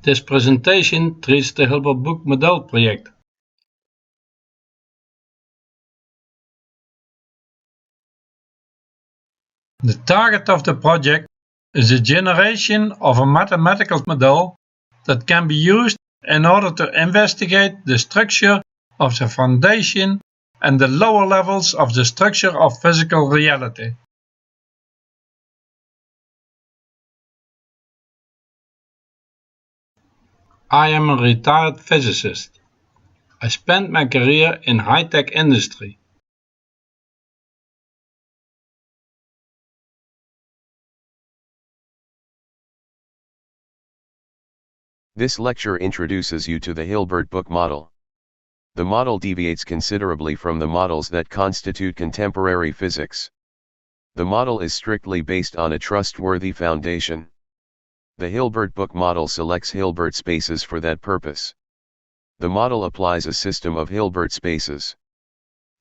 This presentation treats the Hilbert Book Model project. The target of the project is the generation of a mathematical model that can be used in order to investigate the structure of the foundation and the lower levels of the structure of physical reality. I am a retired physicist. I spent my career in high-tech industry. This lecture introduces you to the Hilbert Book Model. The model deviates considerably from the models that constitute contemporary physics. The model is strictly based on a trustworthy foundation. The Hilbert Book Model selects Hilbert spaces for that purpose. The model applies a system of Hilbert spaces.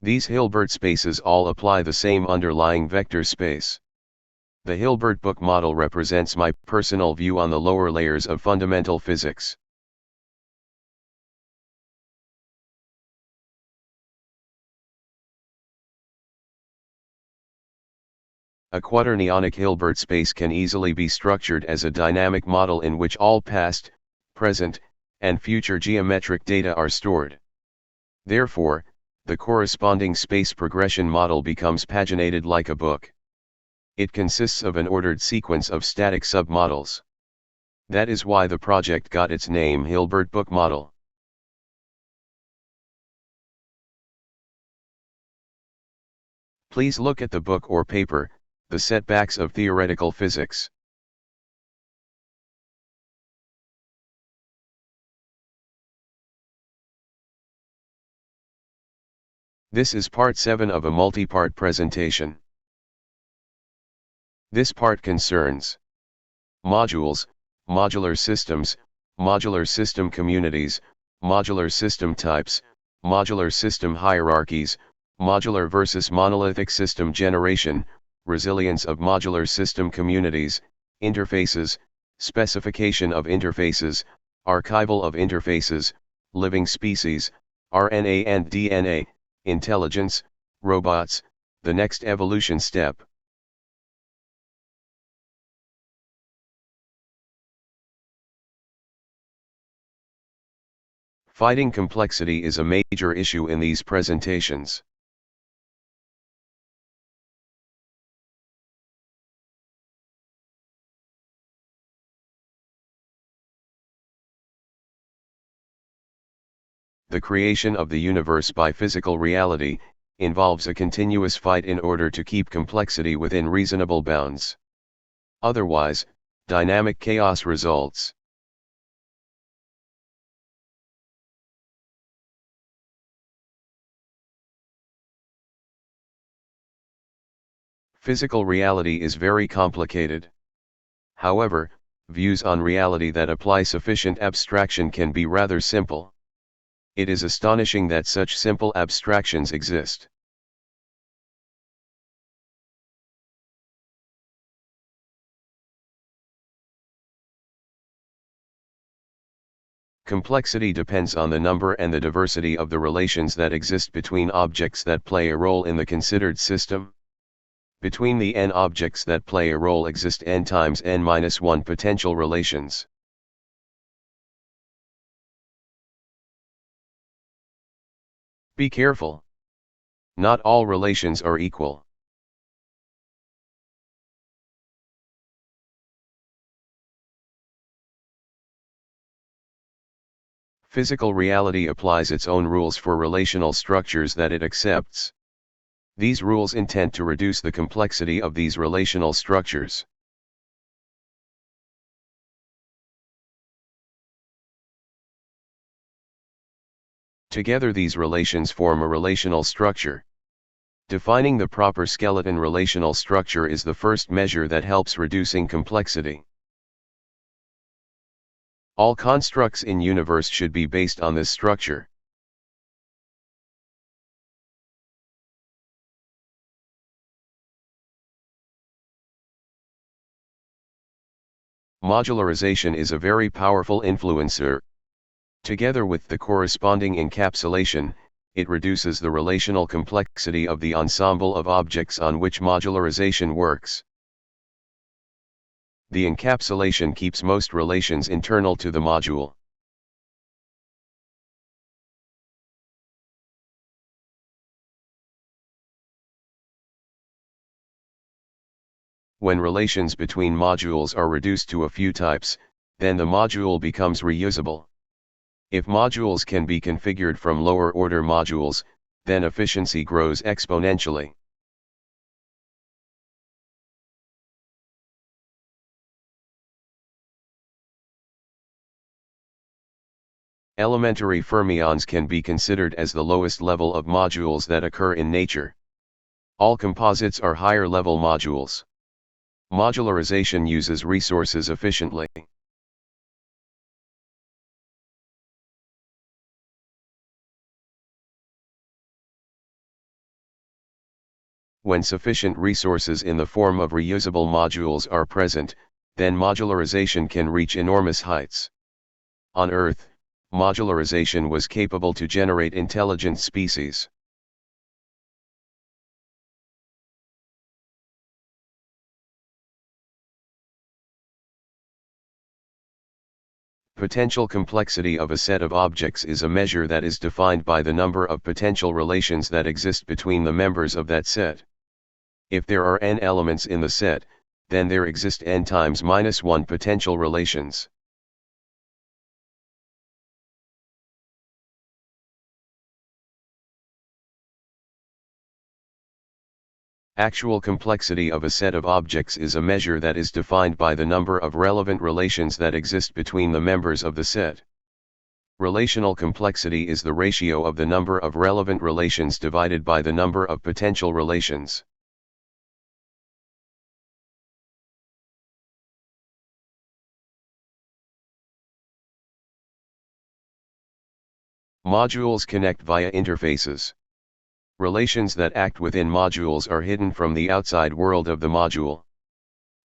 These Hilbert spaces all apply the same underlying vector space. The Hilbert Book Model represents my personal view on the lower layers of fundamental physics. A quaternionic Hilbert space can easily be structured as a dynamic model in which all past, present, and future geometric data are stored. Therefore, the corresponding space progression model becomes paginated like a book. It consists of an ordered sequence of static submodels. That is why the project got its name Hilbert Book Model. Please look at the book or paper, The Setbacks of Theoretical Physics. This is part 7 of a multi-part presentation. This part concerns modules, modular systems, modular system communities, modular system types, modular system hierarchies, modular versus monolithic system generation, resilience of modular system communities, interfaces, specification of interfaces, archival of interfaces, living species, RNA and DNA, intelligence, robots, the next evolution step. Fighting complexity is a major issue in these presentations. The creation of the universe by physical reality involves a continuous fight in order to keep complexity within reasonable bounds. Otherwise, dynamic chaos results. Physical reality is very complicated. However, views on reality that apply sufficient abstraction can be rather simple. It is astonishing that such simple abstractions exist. Complexity depends on the number and the diversity of the relations that exist between objects that play a role in the considered system. Between the n objects that play a role exist n times n-1 potential relations. Be careful. Not all relations are equal. Physical reality applies its own rules for relational structures that it accepts. These rules intend to reduce the complexity of these relational structures. Together these relations form a relational structure. Defining the proper skeleton relational structure is the first measure that helps reducing complexity. All constructs in universe should be based on this structure. Modularization is a very powerful influencer. Together with the corresponding encapsulation, it reduces the relational complexity of the ensemble of objects on which modularization works. The encapsulation keeps most relations internal to the module. When relations between modules are reduced to a few types, then the module becomes reusable. If modules can be configured from lower order modules, then efficiency grows exponentially. Elementary fermions can be considered as the lowest level of modules that occur in nature. All composites are higher level modules. Modularization uses resources efficiently. When sufficient resources in the form of reusable modules are present, then modularization can reach enormous heights. On Earth, modularization was capable to generate intelligent species. Potential complexity of a set of objects is a measure that is defined by the number of potential relations that exist between the members of that set. If there are n elements in the set, then there exist n times -1 potential relations. Actual complexity of a set of objects is a measure that is defined by the number of relevant relations that exist between the members of the set. Relational complexity is the ratio of the number of relevant relations divided by the number of potential relations. Modules connect via interfaces. Relations that act within modules are hidden from the outside world of the module.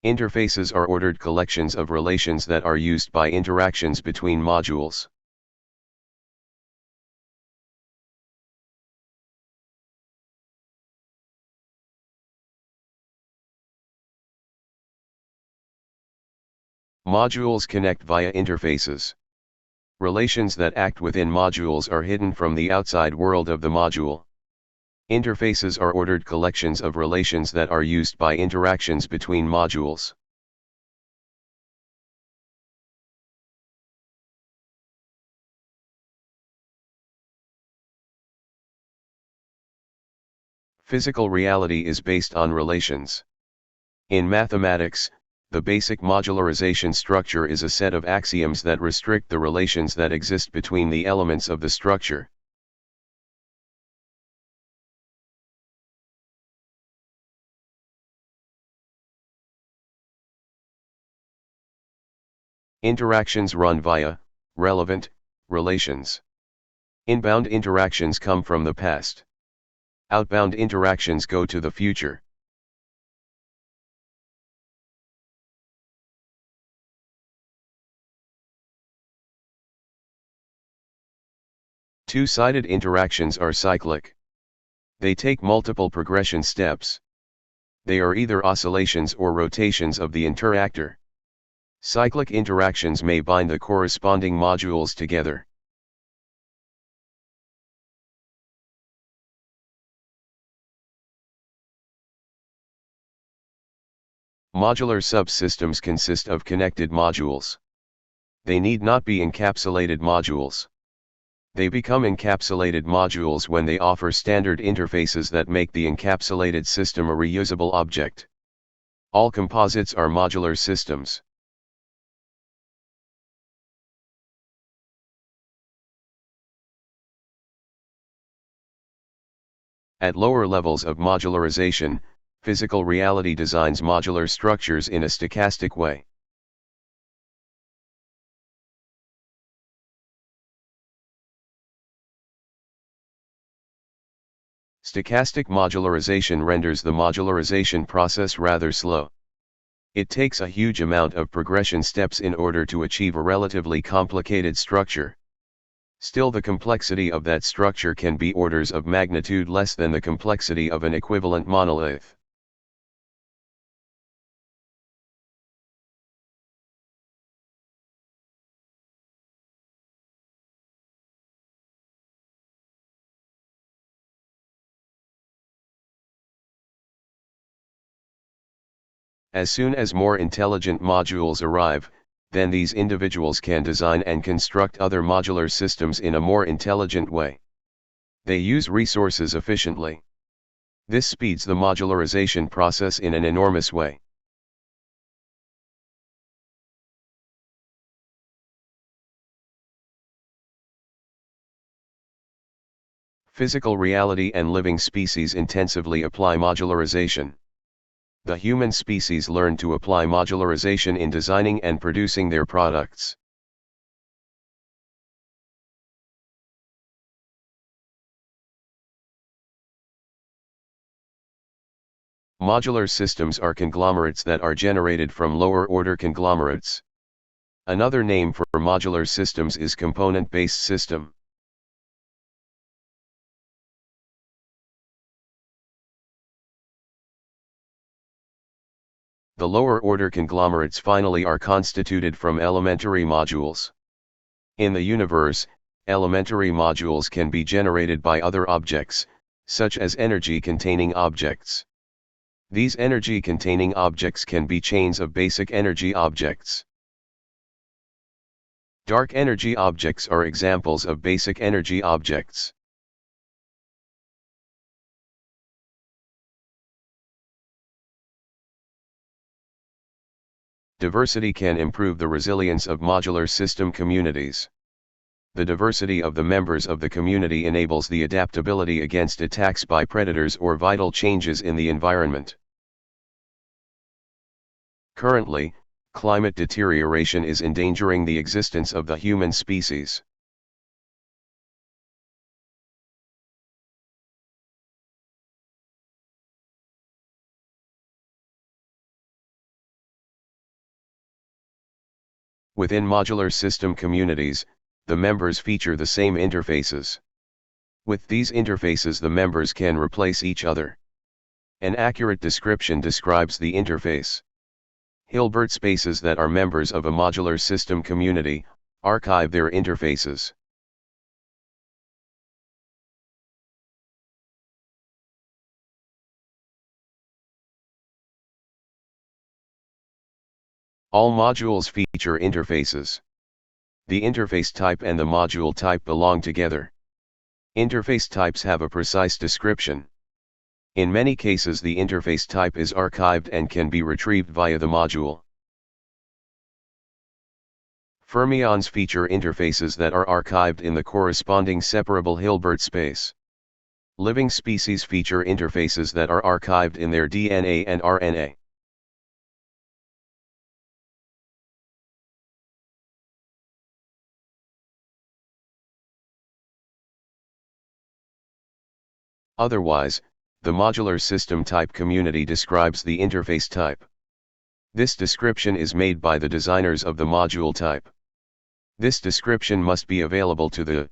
Interfaces are ordered collections of relations that are used by interactions between modules. Modules connect via interfaces. Relations that act within modules are hidden from the outside world of the module. Interfaces are ordered collections of relations that are used by interactions between modules. Physical reality is based on relations. In mathematics, the basic modularization structure is a set of axioms that restrict the relations that exist between the elements of the structure. Interactions run via relevant relations. Inbound interactions come from the past. Outbound interactions go to the future. Two-sided interactions are cyclic. They take multiple progression steps. They are either oscillations or rotations of the interactor. Cyclic interactions may bind the corresponding modules together. Modular subsystems consist of connected modules. They need not be encapsulated modules. They become encapsulated modules when they offer standard interfaces that make the encapsulated system a reusable object. All composites are modular systems. At lower levels of modularization, physical reality designs modular structures in a stochastic way. Stochastic modularization renders the modularization process rather slow. It takes a huge amount of progression steps in order to achieve a relatively complicated structure. Still, the complexity of that structure can be orders of magnitude less than the complexity of an equivalent monolith. As soon as more intelligent modules arrive, then these individuals can design and construct other modular systems in a more intelligent way. They use resources efficiently. This speeds the modularization process in an enormous way. Physical reality and living species intensively apply modularization. The human species learn to apply modularization in designing and producing their products. Modular systems are conglomerates that are generated from lower-order conglomerates. Another name for modular systems is component-based system. The lower-order conglomerates finally are constituted from elementary modules. In the universe, elementary modules can be generated by other objects, such as energy-containing objects. These energy-containing objects can be chains of basic energy objects. Dark energy objects are examples of basic energy objects. Diversity can improve the resilience of modular system communities. The diversity of the members of the community enables the adaptability against attacks by predators or vital changes in the environment. Currently, climate deterioration is endangering the existence of the human species. Within modular system communities, the members feature the same interfaces. With these interfaces, the members can replace each other. An accurate description describes the interface. Hilbert spaces that are members of a modular system community archive their interfaces. All modules feature interfaces. The interface type and the module type belong together. Interface types have a precise description. In many cases, the interface type is archived and can be retrieved via the module. Fermions feature interfaces that are archived in the corresponding separable Hilbert space. Living species feature interfaces that are archived in their DNA and RNA. Otherwise, the modular system type community describes the interface type. This description is made by the designers of the module type. This description must be available to the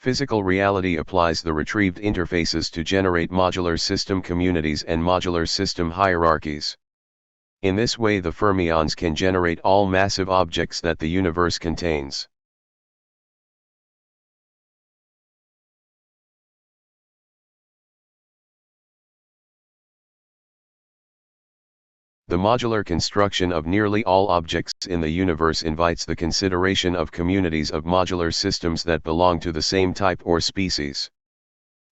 physical reality applies the retrieved interfaces to generate modular system communities and modular system hierarchies. In this way, the fermions can generate all massive objects that the universe contains. The modular construction of nearly all objects in the universe invites the consideration of communities of modular systems that belong to the same type or species.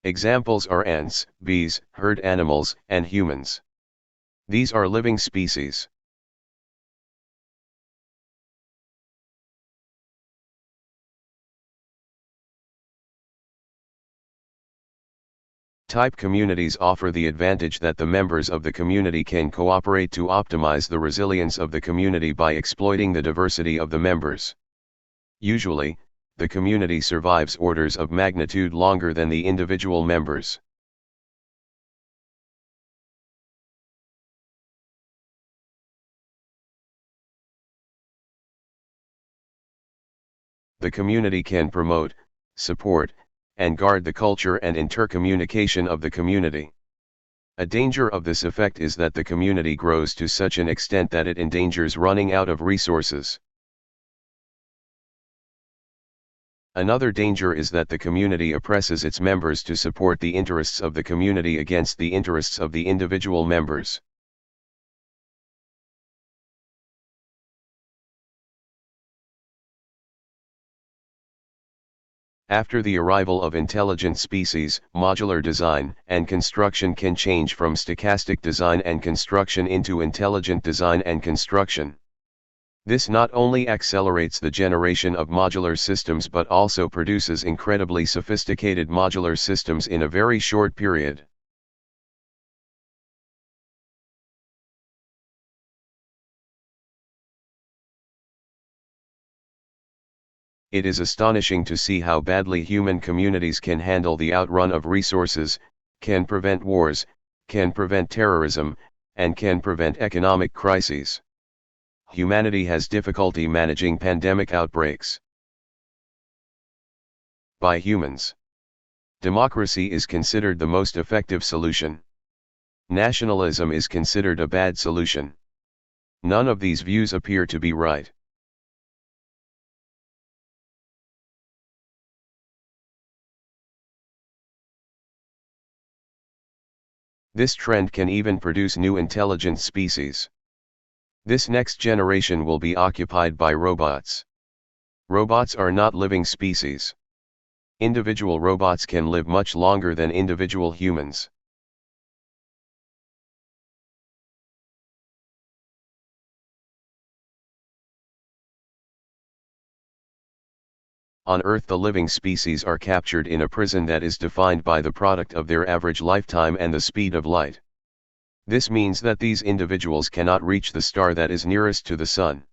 Examples are ants, bees, herd animals, and humans. These are living species. Type communities offer the advantage that the members of the community can cooperate to optimize the resilience of the community by exploiting the diversity of the members. Usually, the community survives orders of magnitude longer than the individual members. The community can promote, support, and guard the culture and intercommunication of the community. A danger of this effect is that the community grows to such an extent that it endangers running out of resources. Another danger is that the community oppresses its members to support the interests of the community against the interests of the individual members. After the arrival of intelligent species, modular design and construction can change from stochastic design and construction into intelligent design and construction. This not only accelerates the generation of modular systems but also produces incredibly sophisticated modular systems in a very short period. It is astonishing to see how badly human communities can handle the outrun of resources, can prevent wars, can prevent terrorism, and can prevent economic crises. Humanity has difficulty managing pandemic outbreaks. By humans. Democracy is considered the most effective solution. Nationalism is considered a bad solution. None of these views appear to be right. This trend can even produce new intelligent species. This next generation will be occupied by robots. Robots are not living species. Individual robots can live much longer than individual humans. On Earth, the living species are captured in a prison that is defined by the product of their average lifetime and the speed of light. This means that these individuals cannot reach the star that is nearest to the Sun.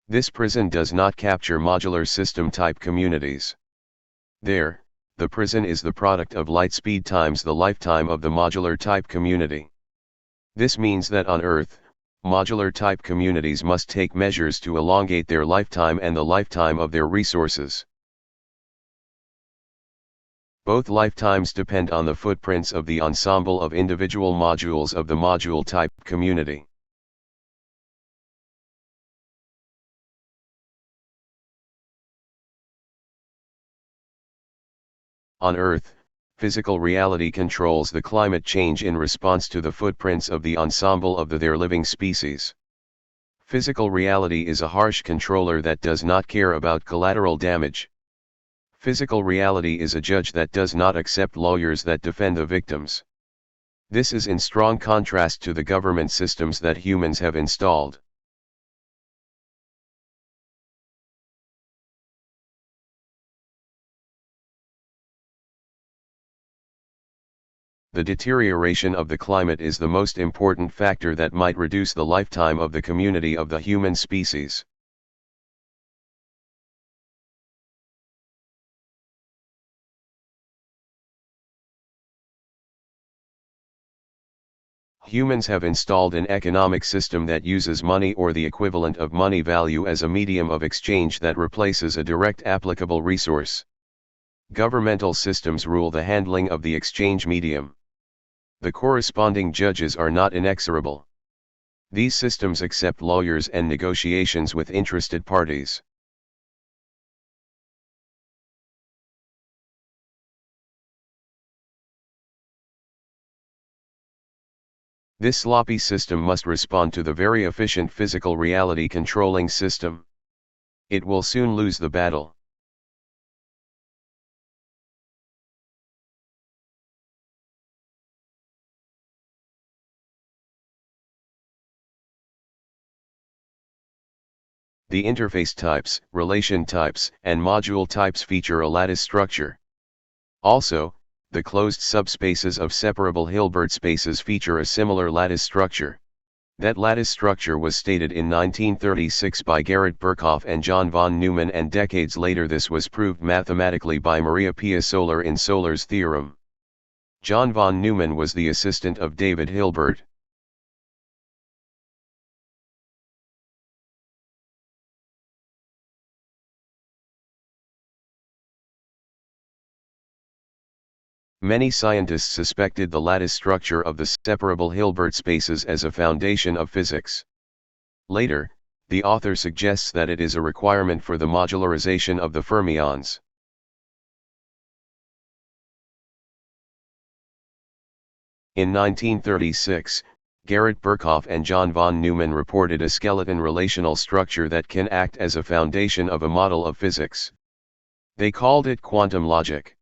This prison does not capture modular system type communities. There, the prison is the product of light speed times the lifetime of the modular type community. This means that on Earth, modular type communities must take measures to elongate their lifetime and the lifetime of their resources. Both lifetimes depend on the footprints of the ensemble of individual modules of the module type community. On Earth, physical reality controls the climate change in response to the footprints of the ensemble of their living species. Physical reality is a harsh controller that does not care about collateral damage. Physical reality is a judge that does not accept lawyers that defend the victims. This is in strong contrast to the government systems that humans have installed. The deterioration of the climate is the most important factor that might reduce the lifetime of the community of the human species. Humans have installed an economic system that uses money or the equivalent of money value as a medium of exchange that replaces a direct applicable resource. Governmental systems rule the handling of the exchange medium. The corresponding judges are not inexorable. These systems accept lawyers and negotiations with interested parties. This sloppy system must respond to the very efficient physical reality controlling system. It will soon lose the battle. The interface types, relation types, and module types feature a lattice structure. Also, the closed subspaces of separable Hilbert spaces feature a similar lattice structure. That lattice structure was stated in 1936 by Gerrit Birkhoff and John von Neumann, and decades later this was proved mathematically by Maria Pia Solar in Solar's theorem. John von Neumann was the assistant of David Hilbert. Many scientists suspected the lattice structure of the separable Hilbert spaces as a foundation of physics. Later, the author suggests that it is a requirement for the modularization of the fermions. In 1936, Gerrit Birkhoff and John von Neumann reported a skeleton relational structure that can act as a foundation of a model of physics. They called it quantum logic.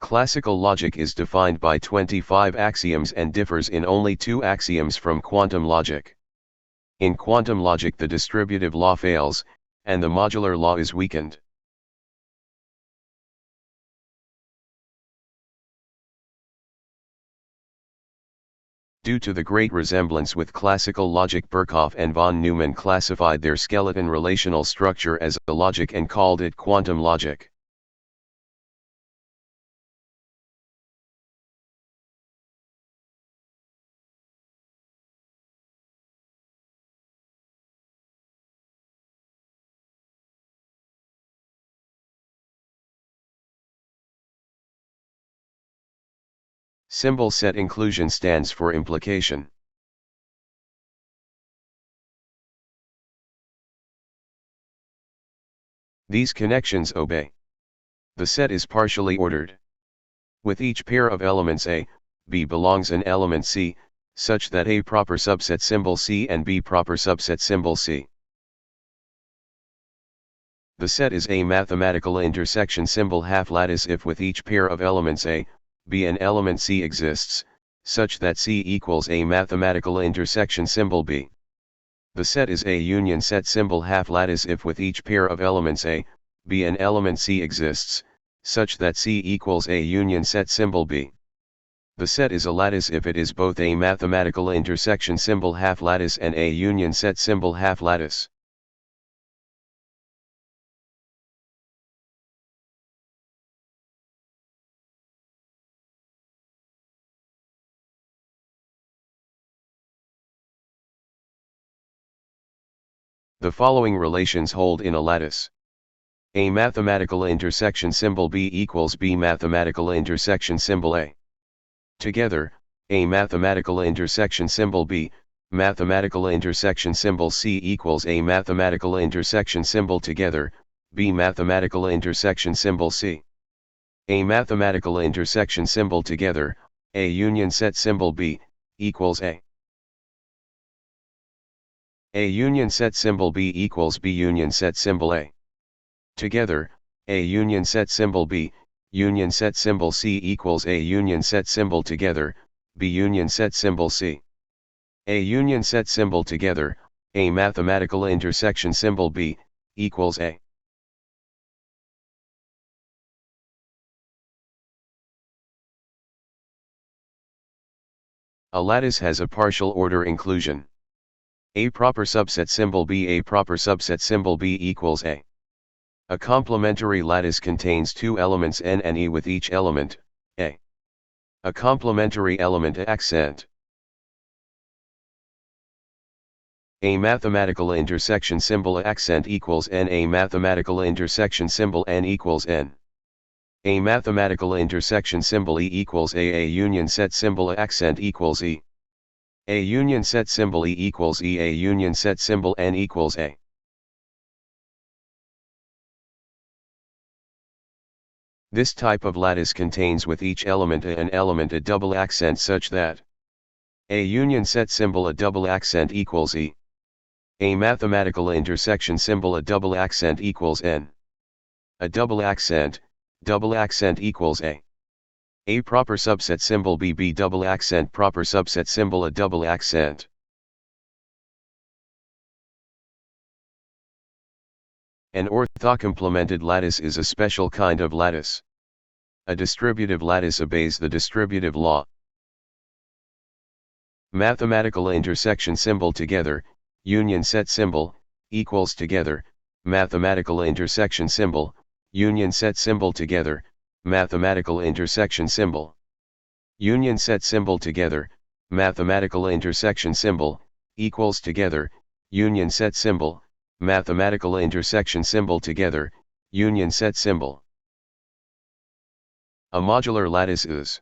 Classical logic is defined by 25 axioms and differs in only 2 axioms from quantum logic. In quantum logic the distributive law fails, and the modular law is weakened. Due to the great resemblance with classical logic, Birkhoff and von Neumann classified their skeleton relational structure as a logic and called it quantum logic. Symbol set inclusion stands for implication. These connections obey. The set is partially ordered. With each pair of elements A, B belongs an element C, such that A proper subset symbol C and B proper subset symbol C. The set is a mathematical intersection symbol half lattice if with each pair of elements A, B an element C exists, such that C equals a mathematical intersection symbol B. The set is a union set symbol half lattice if with each pair of elements A, B an element C exists, such that C equals a union set symbol B. The set is a lattice if it is both a mathematical intersection symbol half lattice and a union set symbol half lattice. The following relations hold in a lattice. A mathematical intersection symbol B equals B mathematical intersection symbol A. Together, a mathematical intersection symbol B, mathematical intersection symbol C equals a mathematical intersection symbol together, B mathematical intersection symbol C. A mathematical intersection symbol together, a union set symbol B, equals A. A union set symbol B equals B union set symbol A. Together, a union set symbol B, union set symbol C equals a union set symbol together, B union set symbol C. A union set symbol together, a mathematical intersection symbol B, equals A. A lattice has a partial order inclusion. A proper subset symbol B, a proper subset symbol B equals A. A complementary lattice contains 2 elements N and E with each element, A. A complementary element accent. A mathematical intersection symbol accent equals N. A mathematical intersection symbol N equals N. A mathematical intersection symbol E equals A. A union set symbol accent equals E. A union set symbol E equals E. A union set symbol N equals A. This type of lattice contains with each element a double accent such that a union set symbol a double accent equals E. A mathematical intersection symbol a double accent equals N. A double accent, double accent equals A. A proper subset symbol B double accent proper subset symbol A double accent. An orthocomplemented lattice is a special kind of lattice. A distributive lattice obeys the distributive law. Mathematical intersection symbol together, union set symbol, equals together, mathematical intersection symbol, union set symbol together, mathematical intersection symbol. Union set symbol together, mathematical intersection symbol, equals together, union set symbol, mathematical intersection symbol together, union set symbol. A modular lattice is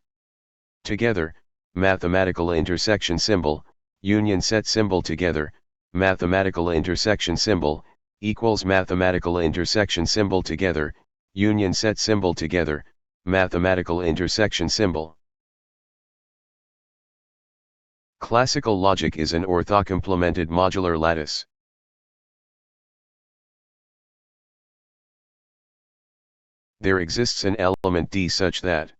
together, mathematical intersection symbol, union set symbol together, mathematical intersection symbol, equals mathematical intersection symbol together, union set symbol together, mathematical intersection symbol. Classical logic is an orthocomplemented modular lattice. There exists an element D such that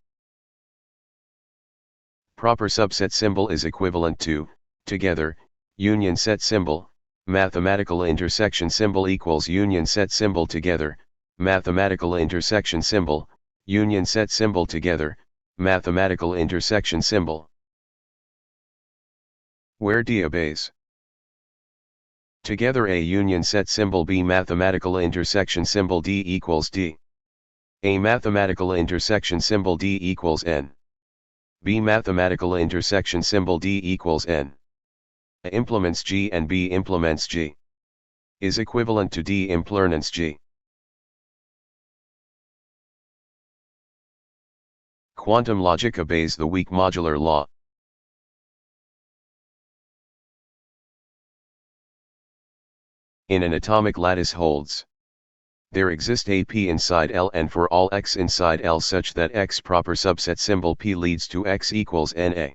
proper subset symbol is equivalent to, together, union set symbol, mathematical intersection symbol equals union set symbol together, mathematical intersection symbol, union set symbol together, mathematical intersection symbol. Where D obeys together A union set symbol B mathematical intersection symbol D equals D. A mathematical intersection symbol D equals N. B mathematical intersection symbol D equals N. A implements G and B implements G is equivalent to D implements G. Quantum logic obeys the weak modular law. In an atomic lattice holds. There exist a P inside L and for all X inside L such that X proper subset symbol P leads to X equals NA.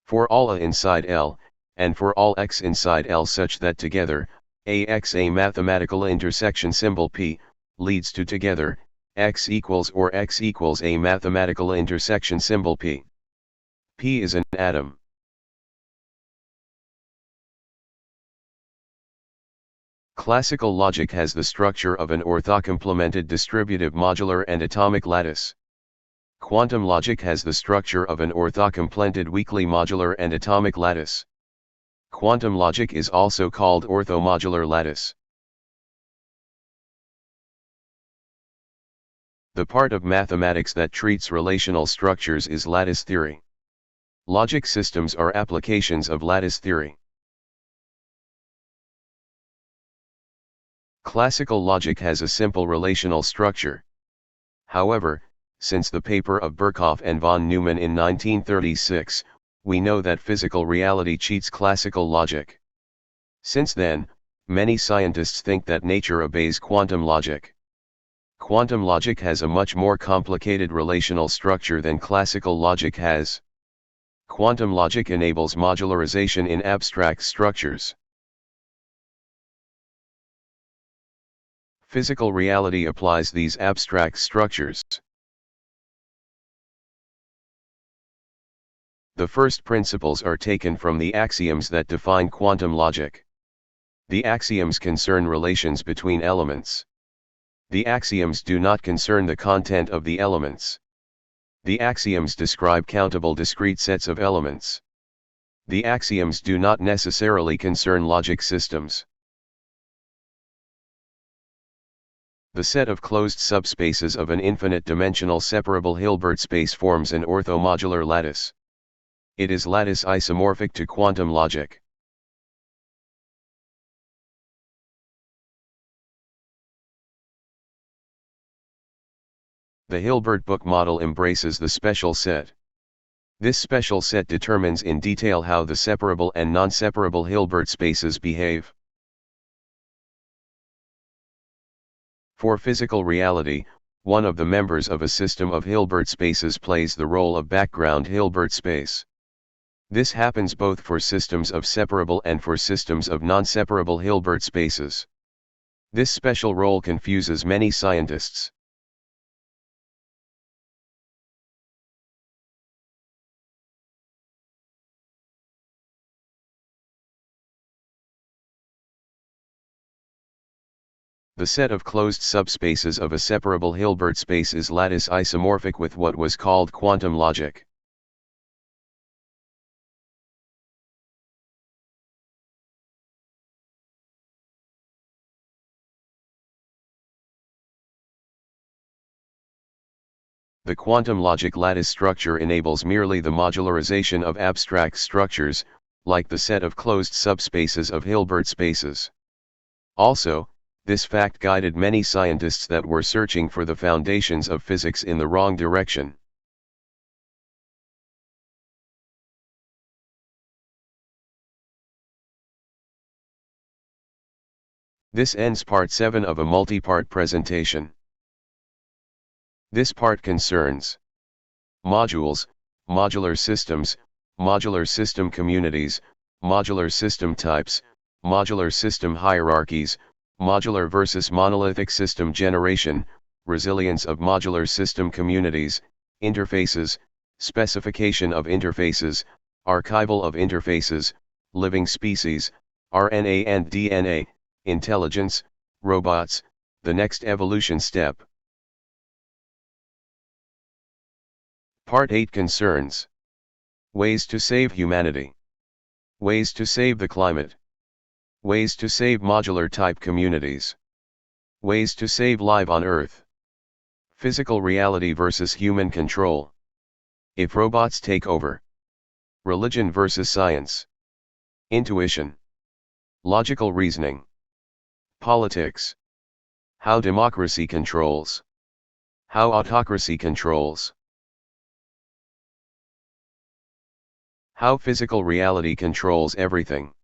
For all A inside L, and for all X inside L such that together, AX a mathematical intersection symbol P, leads to together, X equals or X equals a mathematical intersection symbol P. P is an atom. Classical logic has the structure of an orthocomplemented distributive modular and atomic lattice. Quantum logic has the structure of an orthocomplemented weakly modular and atomic lattice. Quantum logic is also called orthomodular lattice. The part of mathematics that treats relational structures is lattice theory. Logic systems are applications of lattice theory. Classical logic has a simple relational structure. However, since the paper of Birkhoff and von Neumann in 1936, we know that physical reality cheats classical logic. Since then, many scientists think that nature obeys quantum logic. Quantum logic has a much more complicated relational structure than classical logic has. Quantum logic enables modularization in abstract structures. Physical reality applies these abstract structures. The first principles are taken from the axioms that define quantum logic. The axioms concern relations between elements. The axioms do not concern the content of the elements. The axioms describe countable discrete sets of elements. The axioms do not necessarily concern logic systems. The set of closed subspaces of an infinite-dimensional separable Hilbert space forms an orthomodular lattice. It is lattice isomorphic to quantum logic. The Hilbert Book Model embraces the special set. This special set determines in detail how the separable and non-separable Hilbert spaces behave. For physical reality, one of the members of a system of Hilbert spaces plays the role of background Hilbert space. This happens both for systems of separable and for systems of non-separable Hilbert spaces. This special role confuses many scientists. The set of closed subspaces of a separable Hilbert space is lattice isomorphic with what was called quantum logic. The quantum logic lattice structure enables merely the modularization of abstract structures, like the set of closed subspaces of Hilbert spaces. Also, this fact guided many scientists that were searching for the foundations of physics in the wrong direction. This ends part 7 of a multi-part presentation. This part concerns modules, modular systems, modular system communities, modular system types, modular system hierarchies, modular versus monolithic system generation, resilience of modular system communities, interfaces, specification of interfaces, archival of interfaces, living species, RNA and DNA, intelligence, robots, the next evolution step. Part 8 concerns ways to save humanity, ways to save the climate, ways to save modular type communities, ways to save life on Earth, physical reality versus human control, if robots take over, religion versus science, intuition, logical reasoning, politics, how democracy controls, how autocracy controls, how physical reality controls everything.